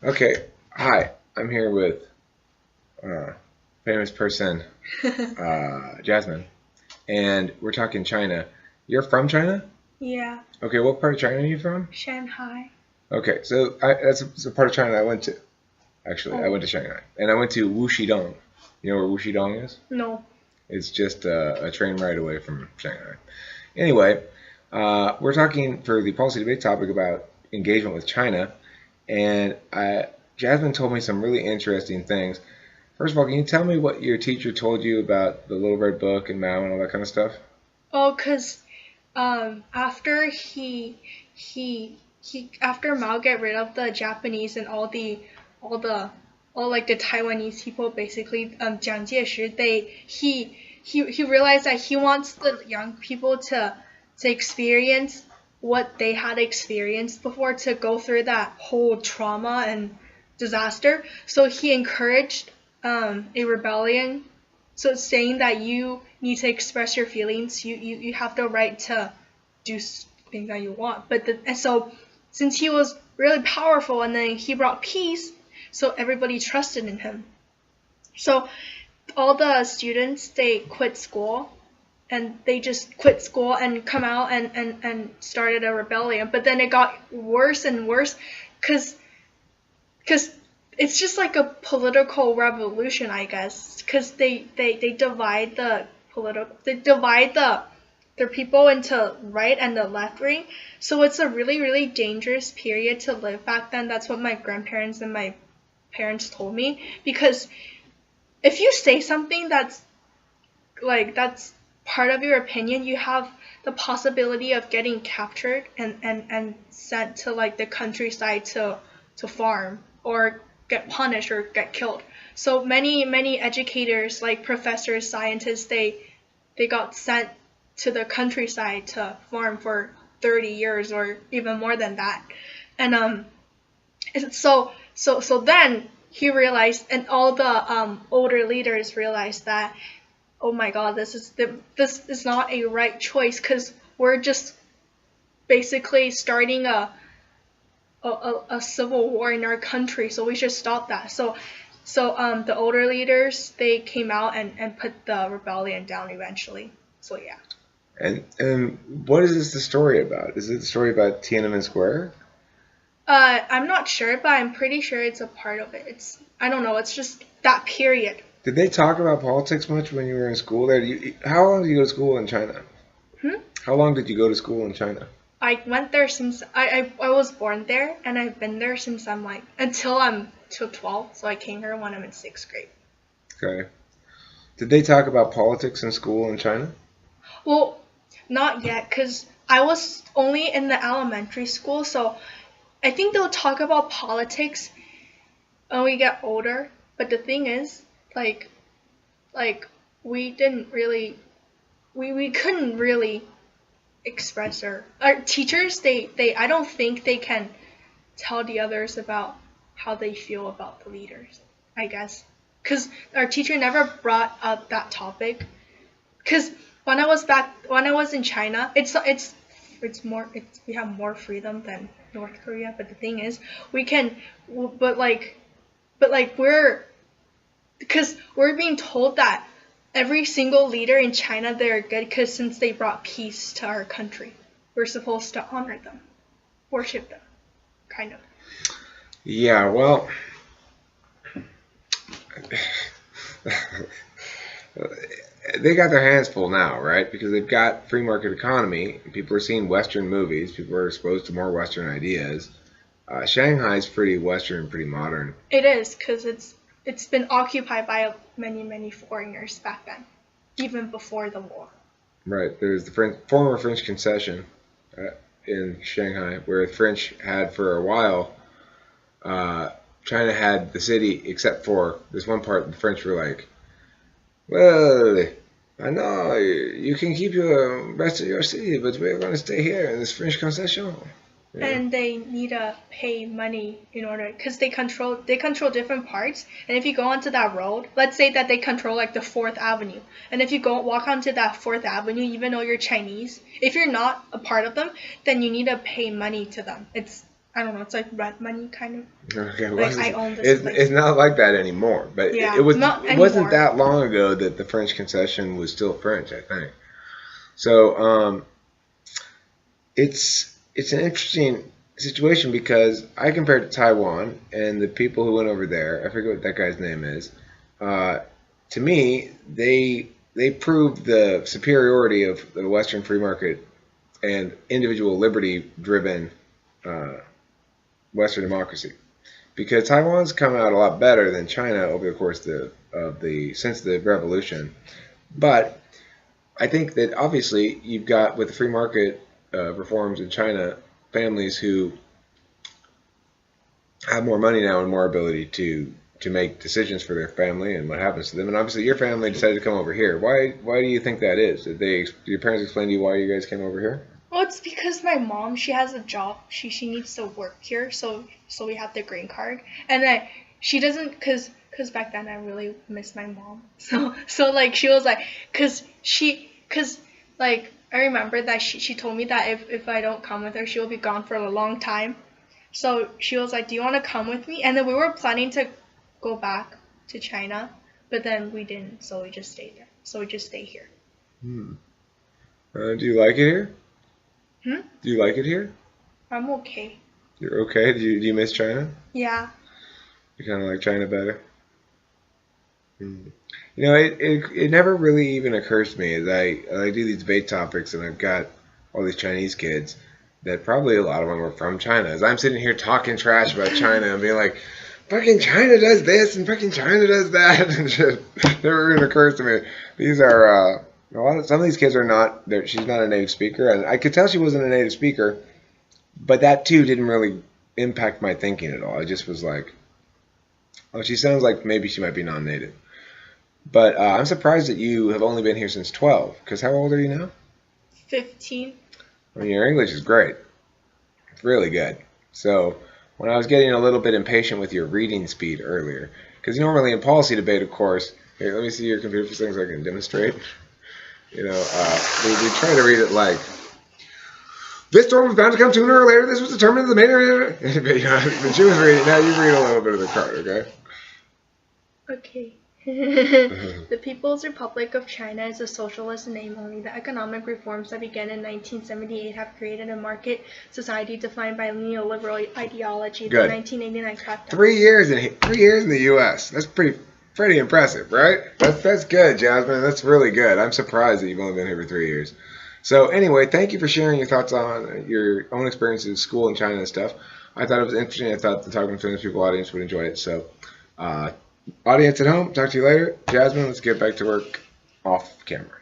Okay, hi. I'm here with uh, famous person Jasmine, and we're talking China. You're from China? Yeah, Okay, what part of China are you from? Shanghai. Okay, so that's a part of China I went to. Actually, I Oh, went to Shanghai, and I went to Wuxidong. You know where Wuxidong is? no. It's just a train ride away from Shanghai. Anyway, we're talking for the policy debate topic about engagement with China, and Jasmine told me some really interesting things. First of all, can you tell me what your teacher told you about the Little Red Book and Mao and all that kind of stuff? Oh, 'cause after after Mao get rid of the Japanese and all the all like the Taiwanese people basically, Jiang Jieshi, he realized that he wants the young people to experience what they had experienced before, to go through that whole trauma and disaster. So he encouraged a rebellion. So it's saying that you need to express your feelings. You have the right to do things that you want. And so since he was really powerful and then he brought peace, so everybody trusted in him. So all the students, they quit school, and they just quit school and come out and started a rebellion. But then it got worse and worse because because it's just like a political revolution, I guess, because they divide they divide their people into right and the left wing. So it's a really dangerous period to live back then. That's what my grandparents and my parents told me, because if you say something that's part of your opinion, you have the possibility of getting captured and sent to like the countryside to farm, or get punished or get killed. So many educators, like professors, scientists, they got sent to the countryside to farm for 30 years or even more than that. And so then he realized, and all the older leaders realized that, oh my god, this is not a right choice, because we're just basically starting a civil war in our country, so we should stop that. So the older leaders, they came out and put the rebellion down eventually. So yeah. And what is this the story about? Is it the story about Tiananmen Square? I'm not sure, but I'm pretty sure it's a part of it. I don't know. It's just that period. Did they talk about politics much when you were in school there? How long did you go to school in China? Hmm? How long did you go to school in China? I went there since I was born there, and I've been there since I'm like until I'm till 12. So I came here when I'm in sixth grade. Okay. Did they talk about politics in school in China? Well, not yet, because I was only in the elementary school, so I think they'll talk about politics when we get older. But the thing is, like like we didn't really we couldn't really express our teachers, they I don't think they can tell the others about how they feel about the leaders, I guess, because our teacher never brought up that topic. Because when I was in China, it's more we have more freedom than North Korea. But the thing is, we can, but like we're because we're being told that every single leader in China, they're good because since they brought peace to our country, we're supposed to honor them, worship them, kind of. Yeah, well, they got their hands full now, right? Because they've got free market economy. People are seeing Western movies. People are exposed to more Western ideas. Shanghai's pretty Western, pretty modern. It is, because it's been occupied by many foreigners back then, even before the war. Right. There's the former French concession uh, in Shanghai, where the French had for a while. Uh, China had the city, except for this one part. The French were like, "Well, I know you can keep your rest of your city, but we're going to stay here in this French concession." Yeah. And they need to pay money in order, because they control different parts. And if you go onto that road, let's say that they control like the Fourth Avenue, and if you go walk onto that Fourth Avenue, even though you're Chinese, if you're not a part of them, then you need to pay money to them. I don't know, it's like red money kind of. Okay, well, Like I own this place. it's not like that anymore. But Yeah, it was. not It wasn't anymore. that long ago that the French concession was still French, I think. So it's an interesting situation because I compared to Taiwan and the people who went over there. I forget what that guy's name is. To me, they proved the superiority of the Western free market and individual liberty-driven Western democracy. Because Taiwan's come out a lot better than China over the course of the since the revolution. But I think that obviously you've got with the free market reforms in China families who have more money now and more ability to make decisions for their family and what happens to them. And obviously your family decided to come over here. Why do you think that is? Did your parents explain to you why you guys came over here? Well, it's because my mom, she has a job. She needs to work here, so we have the green card. And then she doesn't, cause back then I really miss my mom. So like she was like, cause like I remember that she told me that if I don't come with her, she will be gone for a long time. So she was like, do you want to come with me? And then we were planning to go back to China, but then we didn't, so we just stayed there. So we just stay here. Do you like it here? Hmm? Do you like it here? I'm okay. You're okay? Do you miss China? Yeah. You kind of like China better? You know, it never really even occurs to me as I do these debate topics and I've got all these Chinese kids that probably a lot of them are from China. As I'm sitting here talking trash about China and being like, fucking China does this and fucking China does that and shit. Never even occurs to me. These are some of these kids are not. She's not a native speaker, and I could tell she wasn't a native speaker, but that too didn't really impact my thinking at all. I just was like, oh, she sounds like maybe she might be non-native. But I'm surprised that you have only been here since 12. Because how old are you now? 15. I mean, your English is great. It's really good. So when I was getting a little bit impatient with your reading speed earlier, because normally in policy debate, of course, here, let me see your computer for seconds so I can demonstrate. You know, we try to read it like, this storm was bound to come sooner or later. This was determined in the main. But she was reading. Now you read a little bit of the card, okay? Okay. The People's Republic of China is a socialist name only. The economic reforms that began in 1978 have created a market society defined by Neo-Liberal ideology. Good. The 1989 crackdown. 3 years in the U.S. That's pretty impressive, right? That's good, Jasmine. That's really good. I'm surprised that you've only been here for 3 years. So anyway, thank you for sharing your thoughts on your own experiences in school in China and stuff. I thought it was interesting. I thought the Talking Finnish People audience would enjoy it. So, audience at home, talk to you later. Jasmine, let's get back to work off camera.